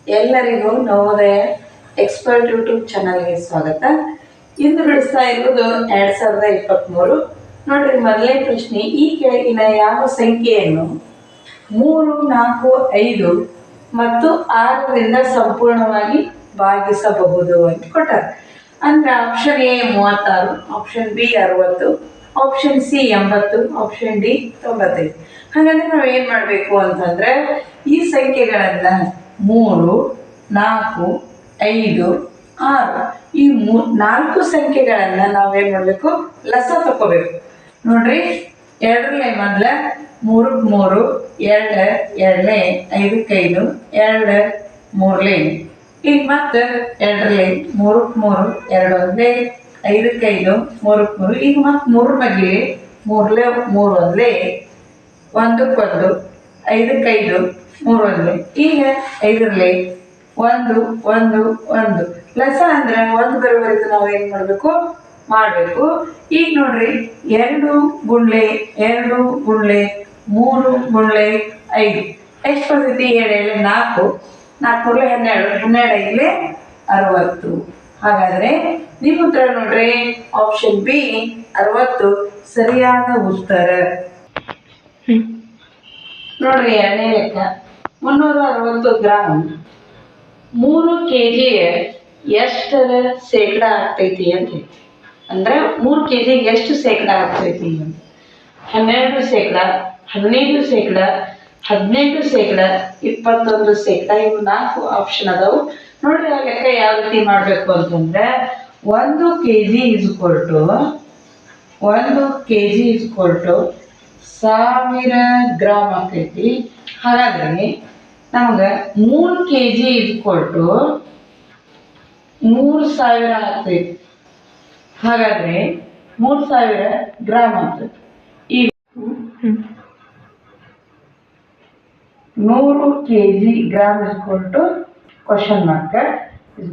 ಎಲ್ಲರಿಗೂ Navodaya expert YouTube ಚಾನಲ್ಗೆ ಸ್ವಾಗತ. ಇಂದು ಬಿಡಿಸ್ತಾ ಇರುವುದು 2023. ನೋಡ್ರಿ, ಮೊದಲನೇ ಪ್ರಶ್ನೆ, ಈ ಕೆಳಗಿನ ಯಾವ ಸಂಖ್ಯೆಯನ್ನು 3, 4, 5 ಮತ್ತು 6ರಿಂದ ಸಂಪೂರ್ಣವಾಗಿ ಭಾಗಿಸಬಹುದು ಅಂತ ಕೊಟ್ಟಾರೆ. ಅಂದ್ರೆ option A 36, option B 60, option C 80, option D 95. ಹಾಗಾದ್ರೆ ನಾವು ಏನು ಮಾಡಬೇಕು ಅಂತಂದ್ರೆ, ಈ ಸಂಖ್ಯೆಗಳನ್ನ 3, 4, 5, 6 ಈ 4 ಸಂಖ್ಯೆಗಳನ್ನ ನಾವೇನ್ ಮಾಡಬೇಕು, ಲಸ ತಕೋಬೇಕು. ನೋಡ್ರಿ, 2ರಲ್ಲಿ ಮೊದಲ 3 2 2 5 5 2 3 ಈಗ ಮತ್ತೆ 2ರಲ್ಲಿ 3 2 1 5 5 3 3 ಈಗ ಮತ್ತೆ 3 ಬಗ್ಲಿ 3 1 1 5 5 3 1 ಈಗ 5ರಲ್ಲಿ 1 1 1 ಲಸ ಅಂದ್ರೆ 1 ಬರೋವರೆಗೂ ನಾವು ಏನು ಮಾಡಬೇಕು ಈಗ ನೋಡ್ರಿ, 2 ಗುಣ್ಲೆ 2 ಗುಣ್ಲೆ 3 ಗುಣ್ಲೆ 5 ಎಷ್ಟು ಬರ್ತೈತಿ? 7 4 4 12 12 60. ಹಾಗಾದ್ರೆ ನಿಮ್ಮ ಉತ್ತರ ನೋಡ್ರಿ, ಆಪ್ಷನ್ ಬಿ 60 ಸರಿಯಾದ ಉತ್ತರ. ನೋಡ್ರಿ, 2ನೇ ಲೆಕ್ಕ, 360 ಗ್ರಾಮ್ 3 kg ಎಷ್ಟರ ಶೇಕಡ ಆಗ್ತೈತಿ ಅಂತ. ಅಂದ್ರೆ 3 kg ಎಷ್ಟು ಶೇಕಡ ಆಗ್ತೈತಿ? 12%, 15%, 18%, 21%. ಇವು 4 ಆಪ್ಷನ್ ಅದಾವು. ನೋಡ್ರಿ, ಆ ಲೆಕ್ಕ ಯಾವ ರೀತಿ ಮಾಡಬೇಕು ಅಂತಂದ್ರೆ, 1 kg = 1000 ಗ್ರಾಮ್ ಆಗ್ತೈತಿ. ಹಾಗಾದ್ರೆ ನಮ್ಗೆ 3 kg = 3000 ಆಗ್ತೈತಿ. ಹಾಗಾದ್ರೆ 3000 ಗ್ರಾಮ್ ಆಗ್ತೈತಿ. ಈಗ 100 kg gram question mark =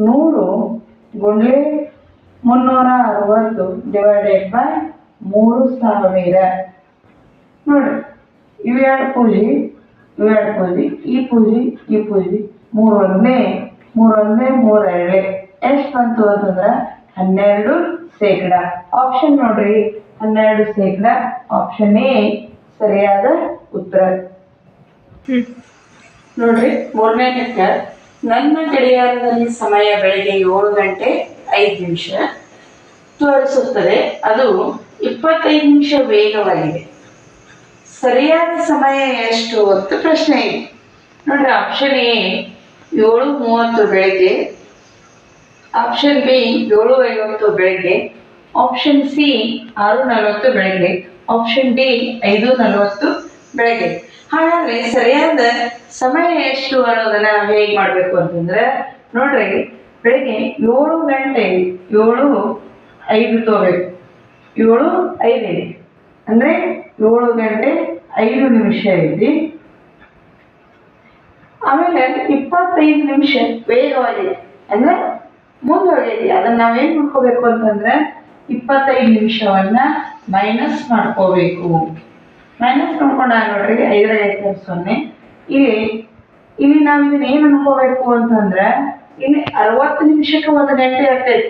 100 ಗುಣ್ಲೆ 360 divided by 3000. ನೋಡ್ರಿ, ಇವೆರಡು ಪೂಜಿ ಈ ಪೂಜಿ 3 1 3 ಎಷ್ಟು ಬಂತು ಅಂತಂದ್ರೆ 12%. ಆಪ್ಷನ್ ನೋಡ್ರಿ, 12%. ಆಪ್ಷನ್ ಎ ಸರಿಯಾದ ಉತ್ತರ. ನೋಡ್ರಿ, 3ನೇ ಲೆಕ್ಕ, ನನ್ನ ಗಡಿಯಾರದಲ್ಲಿ ಸಮಯ ಬೆಳಗ್ಗೆ 7 ಗಂಟೆ 5 ನಿಮಿಷ ತೋರಿಸುತ್ತದೆ. ಅದು 25 ನಿಮಿಷ ವೇಗವಾಗಿದೆ. ಸರಿಯಾದ ಸಮಯ ಎಷ್ಟು ಅಂತ ಪ್ರಶ್ನೆ ಇದೆ. ನೋಡ್ರಿ, ಆಪ್ಷನ್ ಎ 7:30 ಬೆಳಗ್ಗೆ, ಆಪ್ಷನ್ ಬಿ 7:50 ಬೆಳಗ್ಗೆ, ಆಪ್ಷನ್ ಸಿ 6:40 ಬೆಳಗ್ಗೆ, ಆಪ್ಷನ್ ಡಿ 5:40 ಬೆಳಗ್ಗೆ. ಹಾಗಾದ್ರೆ ಸರಿಯಾದ ಸಮಯ ಎಷ್ಟು ಅನ್ನೋದನ್ನ ನಾವು ಹೇಗೆ ಮಾಡಬೇಕು ಅಂತಂದ್ರೆ, ನೋಡ್ರಿ, ಬೆಳಗ್ಗೆ 7 ಗಂಟೆ 7:05 ತಗೋಬೇಕು. 7:05 ಅಂದ್ರೆ 7 ಗಂಟೆ 5 ನಿಮಿಷ ಐತಿ. ಆಮೇಲೆ 25 ನಿಮಿಷ ವೇಗವಾಗಿದೆ ಅಂದ್ರೆ ಮುಂದೋಗೈತಿ. ಅದನ್ನ ನಾವೇನ್ ಮಾಡ್ಕೋಬೇಕು ಅಂತಂದ್ರೆ, 25 ನಿಮಿಷವನ್ನ ಮೈನಸ್ ಮಾಡ್ಕೋಬೇಕು. ಮೈನಸ್ ಮಾಡ್ಕೊಂಡಾಗ ನೋಡ್ರಿ, 5 ಇಲ್ಲಿ ನಾವು ಇದನ್ನ ಏನ್ ಅನ್ಕೋಬೇಕು ಅಂತಂದ್ರೆ, ಇಲ್ಲಿ 60 ನಿಮಿಷಕ್ಕೆ 1 ಗಂಟೆ ಆಗ್ತೈತಿ.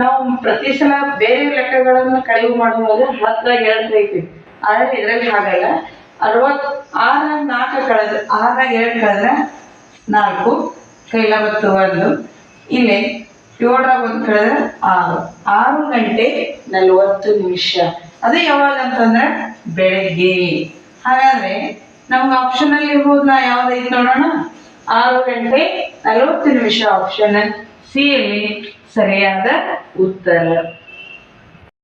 ನಾವು ಪ್ರತಿ ಸಲ ಬೇರೆ ಲೆಕ್ಕಗಳನ್ನು ಕಡಿಮೆ ಮಾಡುವಾಗ 10 ಹೇಳ್ತೈತಿ. ಆದ್ರೆ ಇದರಲ್ಲಿ ಹಾಗಲ್ಲ. 6 4 ಕಳೆದ್ರೆ 6 2 ಕಳೆದ್ರೆ 4 ಕೈಲಾಗತ್ತು 1. ಇಲ್ಲಿ 7 1 ಕಳೆದ್ರೆ 6 ಗಂಟೆ 40 ನಿಮಿಷ. ಅದು ಯಾವಾಗ ಅಂತಂದ್ರೆ ಬೆಳಗ್ಗೆ. ಹಾಗಾದ್ರೆ ನಮ್ಗೆ ಆಪ್ಷನ್ ಅಲ್ಲಿ ಇರ್ಬೋದು, ಯಾವ್ದೈತಿ ನೋಡೋಣ, 6 ಗಂಟೆ 40 ನಿಮಿಷ. ಆಪ್ಷನ್ ಸಿ ಅಲ್ಲಿ ಸರಿಯಾದ ಉತ್ತರ.